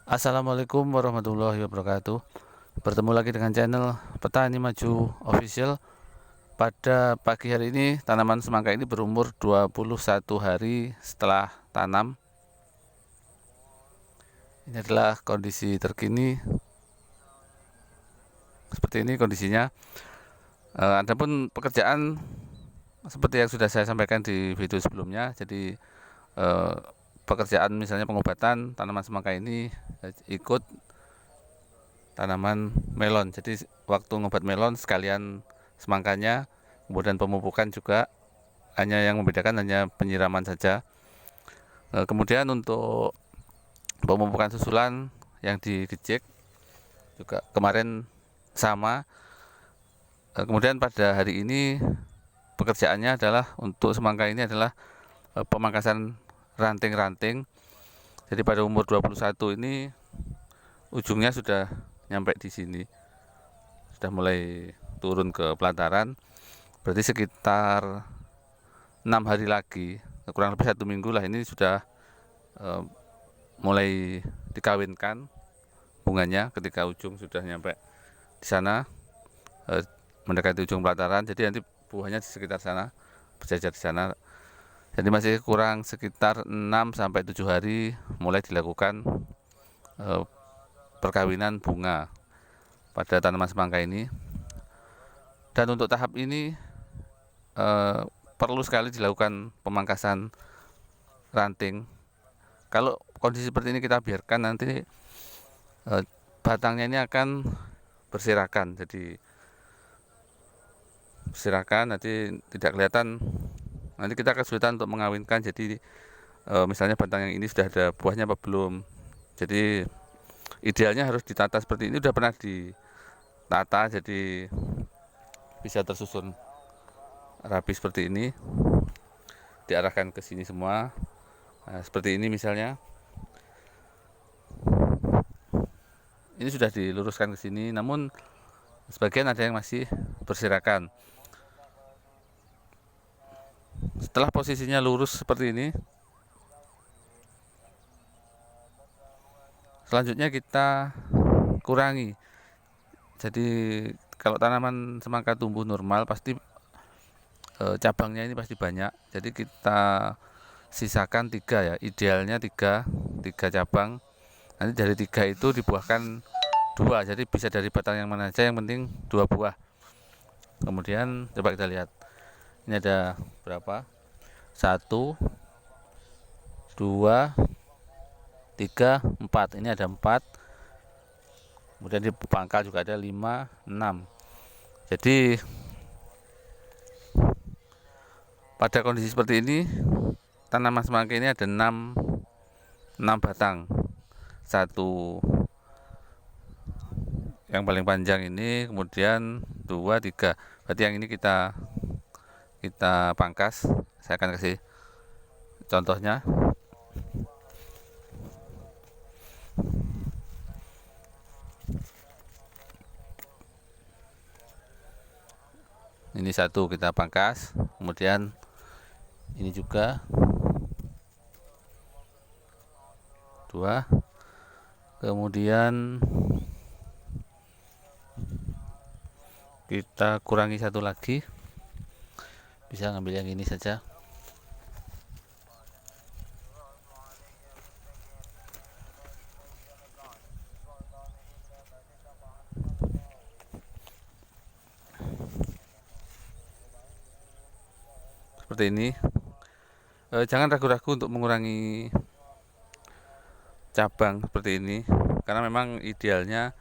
Assalamualaikum warahmatullahi wabarakatuh. Bertemu lagi dengan channel Petani Maju Official. Pada pagi hari ini tanaman semangka ini berumur 21 hari setelah tanam. Ini adalah kondisi terkini. Seperti ini kondisinya. Adapun pekerjaan seperti yang sudah saya sampaikan di video sebelumnya. Jadi pekerjaan misalnya pengobatan tanaman semangka ini ikut tanaman melon. Jadi waktu ngobat melon sekalian semangkanya, kemudian pemupukan juga, hanya yang membedakan hanya penyiraman saja. Kemudian untuk pemupukan susulan yang digejek juga kemarin sama. Kemudian pada hari ini pekerjaannya adalah untuk semangka ini adalah pemangkasan ranting-ranting. Jadi pada umur 21 ini ujungnya sudah nyampe di sini, sudah mulai turun ke pelataran. Berarti sekitar 6 hari lagi, kurang lebih 1 minggu lah, ini sudah mulai dikawinkan bunganya ketika ujung sudah nyampe di sana, mendekati ujung pelataran. Jadi nanti buahnya di sekitar sana, berjajar di sana. Jadi masih kurang sekitar 6 sampai 7 hari mulai dilakukan perkawinan bunga pada tanaman semangka ini. Dan untuk tahap ini perlu sekali dilakukan pemangkasan ranting. Kalau kondisi seperti ini kita biarkan, nanti batangnya ini akan berserakan. Jadi berserakan, nanti tidak kelihatan. Nanti kita kesulitan untuk mengawinkan. Jadi misalnya batang yang ini sudah ada buahnya apa belum. Jadi idealnya harus ditata seperti ini. Sudah pernah ditata, jadi bisa tersusun rapi seperti ini, diarahkan ke sini semua. Nah, seperti ini misalnya, ini sudah diluruskan ke sini, namun sebagian ada yang masih berserakan. Setelah posisinya lurus seperti ini, selanjutnya kita kurangi. Jadi kalau tanaman semangka tumbuh normal pasti cabangnya ini pasti banyak. Jadi kita sisakan 3 ya, idealnya 3 cabang. Nanti dari 3 itu dibuahkan 2, jadi bisa dari batang yang mana saja, yang penting 2 buah. Kemudian coba kita lihat, ini ada berapa? 1, 2, 3, 4. Ini ada 4. Kemudian di pangkal juga ada 5, 6. Jadi pada kondisi seperti ini tanaman semangka ini ada 6 batang. Satu yang paling panjang ini, kemudian 2, 3. Berarti yang ini kita pangkas. Saya akan kasih contohnya. Ini 1 kita pangkas, kemudian ini juga 2, kemudian kita kurangi 1 lagi, bisa ngambil yang ini saja. Seperti ini. Jangan ragu-ragu untuk mengurangi cabang seperti ini, karena memang idealnya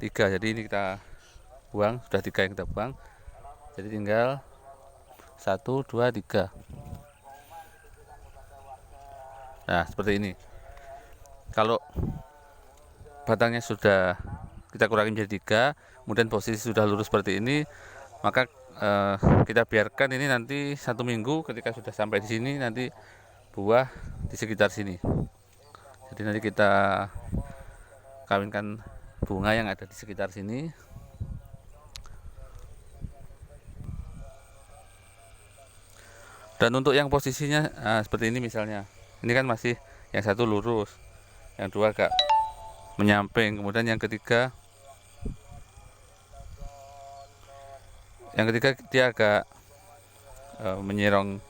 3. Jadi ini kita buang, sudah 3 yang kita buang. Jadi tinggal 1, 2, 3. Nah, seperti ini. Kalau batangnya sudah kita kurangi menjadi 3, kemudian posisi sudah lurus seperti ini, maka kita biarkan ini nanti 1 minggu. Ketika sudah sampai di sini, nanti buah di sekitar sini. Jadi nanti kita kawinkan bunga yang ada di sekitar sini. Dan untuk yang posisinya seperti ini misalnya, ini kan masih yang 1 lurus, yang 2 agak menyamping. Kemudian yang ketiga dia agak menyerong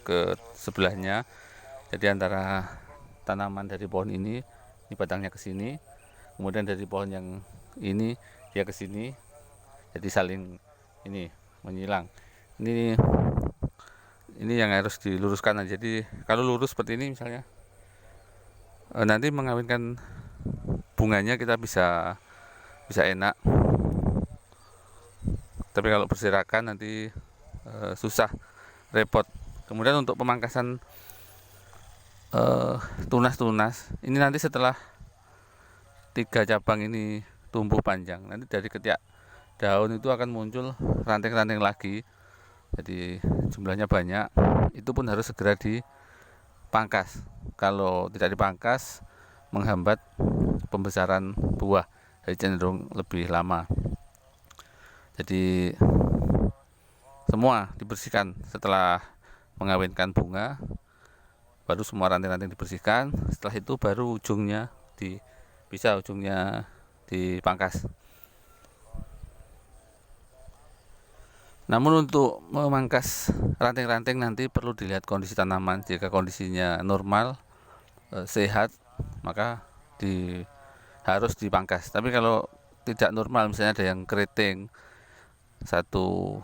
ke sebelahnya. Jadi antara tanaman dari pohon ini batangnya ke sini, kemudian dari pohon yang ini dia ke sini, jadi saling ini menyilang. Ini yang harus diluruskan. Jadi kalau lurus seperti ini misalnya, nanti mengawinkan bunganya kita bisa enak. Tapi kalau berserakan nanti susah, repot. Kemudian untuk pemangkasan tunas-tunas ini nanti setelah 3 cabang ini tumbuh panjang, nanti dari ketiak daun itu akan muncul ranting-ranting lagi, jadi jumlahnya banyak. Itu pun harus segera dipangkas. Kalau tidak dipangkas menghambat pembesaran buah, jadi cenderung lebih lama. Jadi semua dibersihkan setelah mengawinkan bunga, baru semua ranting-ranting dibersihkan. Setelah itu baru ujungnya dipangkas. Namun untuk memangkas ranting-ranting nanti perlu dilihat kondisi tanaman. Jika kondisinya normal, sehat, maka harus dipangkas. Tapi kalau tidak normal, misalnya ada yang keriting, satu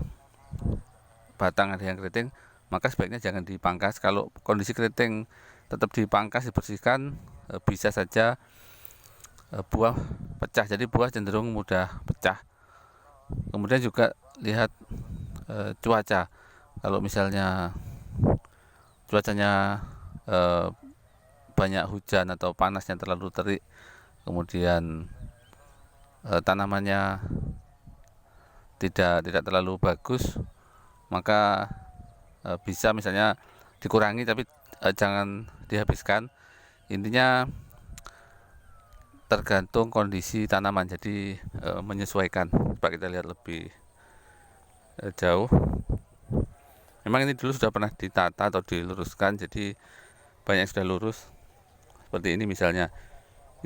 batang ada yang keriting, maka sebaiknya jangan dipangkas. Kalau kondisi keriting tetap dipangkas, dibersihkan, bisa saja buah pecah. Jadi buah cenderung mudah pecah. Kemudian juga lihat cuaca. Kalau misalnya cuacanya banyak hujan atau panasnya terlalu terik, kemudian tanamannya tidak terlalu bagus, maka bisa misalnya dikurangi, tapi jangan dihabiskan. Intinya tergantung kondisi tanaman, jadi menyesuaikan. Coba kita lihat lebih jauh. Memang ini dulu sudah pernah ditata atau diluruskan, jadi banyak yang sudah lurus. Seperti ini misalnya,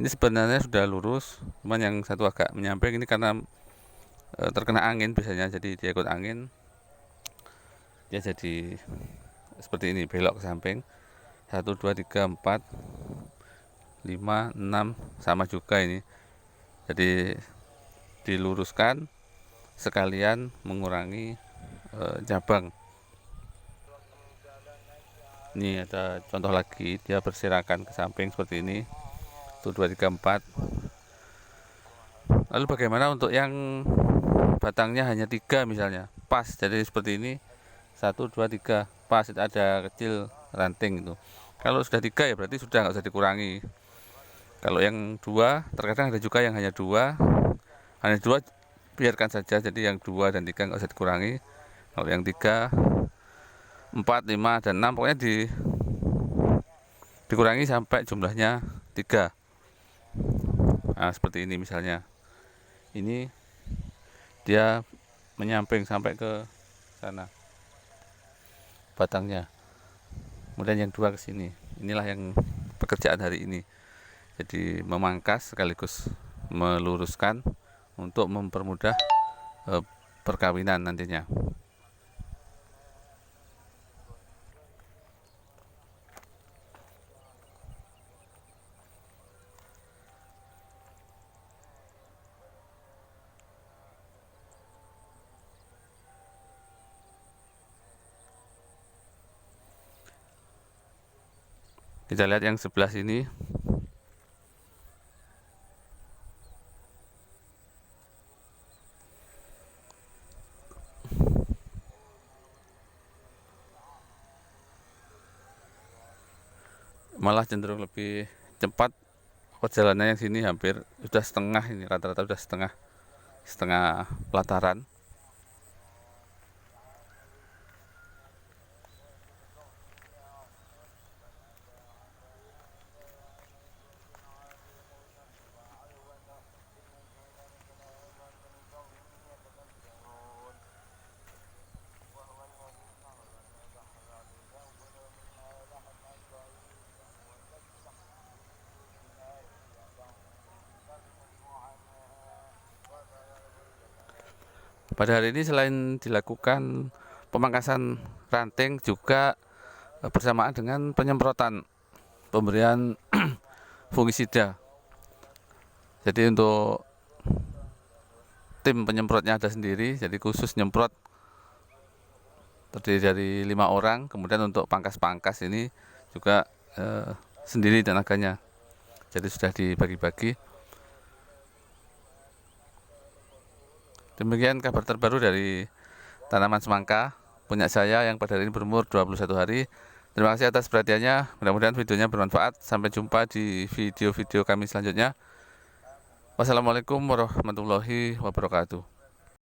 ini sebenarnya sudah lurus, cuman yang satu agak menyamping. Ini karena terkena angin biasanya, jadi dia ikut angin, dia jadi seperti ini, belok ke samping. 1, 2, 3, 4, 5, 6 sama juga ini. Jadi diluruskan sekalian mengurangi cabang. Ini ada contoh lagi, dia berserakan ke samping seperti ini. 1, 2, 3, 4. Lalu bagaimana untuk yang batangnya hanya 3 misalnya? Pas, jadi seperti ini. 1, 2, 3, pas, ada kecil ranting itu. Kalau sudah 3 ya berarti sudah, nggak usah dikurangi. Kalau yang 2, terkadang ada juga yang hanya 2, biarkan saja. Jadi yang 2 dan 3 nggak usah dikurangi. Kalau yang 3, 4, 5, dan 6 pokoknya dikurangi sampai jumlahnya 3. Nah, seperti ini misalnya. Ini dia menyamping sampai ke sana batangnya. Kemudian yang 2 ke sini. Inilah yang pekerjaan hari ini. Jadi memangkas sekaligus meluruskan untuk mempermudah perkawinan nantinya. Kita lihat yang sebelah sini. Malah cenderung lebih cepat perjalanannya. Yang sini hampir sudah setengah, ini rata-rata sudah setengah pelataran. Pada hari ini selain dilakukan pemangkasan ranting, juga bersamaan dengan penyemprotan, pemberian fungisida. Jadi untuk tim penyemprotnya ada sendiri, jadi khusus nyemprot terdiri dari 5 orang. Kemudian untuk pangkas-pangkas ini juga sendiri tenaganya, jadi sudah dibagi-bagi. Demikian kabar terbaru dari tanaman semangka punya saya yang pada hari ini berumur 21 hari. Terima kasih atas perhatiannya, mudah-mudahan videonya bermanfaat. Sampai jumpa di video-video kami selanjutnya. Wassalamualaikum warahmatullahi wabarakatuh.